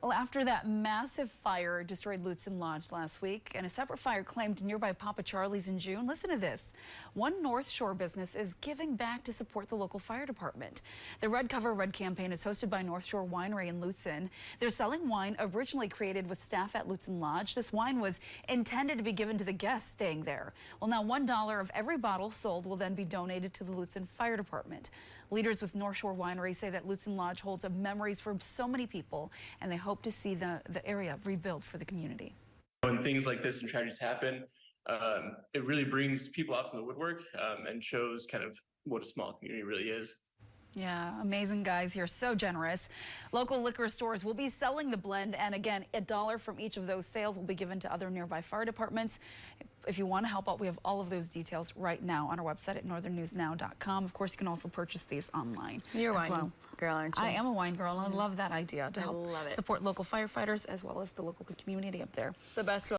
Well, after that massive fire destroyed Lutsen Lodge last week and a separate fire claimed nearby Papa Charlie's in June, listen to this. One North Shore business is giving back to support the local fire department. The Red Cover Red campaign is hosted by North Shore Winery in Lutsen. They're selling wine originally created with staff at Lutsen Lodge. This wine was intended to be given to the guests staying there. Well, now $1 of every bottle sold will then be donated to the Lutsen Fire Department. Leaders with North Shore Winery say that Lutsen Lodge holds memories for so many people, and they hope to see the area rebuilt for the community. When things like this and tragedies happen, it really brings people out from the woodwork and shows kind of what a small community really is. Yeah, amazing guys here, so generous. Local liquor stores will be selling the blend, and again, $1 from each of those sales will be given to other nearby fire departments. If you want to help out, we have all of those details right now on our website at northernnewsnow.com. Of course, you can also purchase these online. You're a wine girl, aren't you? I am a wine girl, and I love that idea to help support local firefighters as well as the local community up there. The best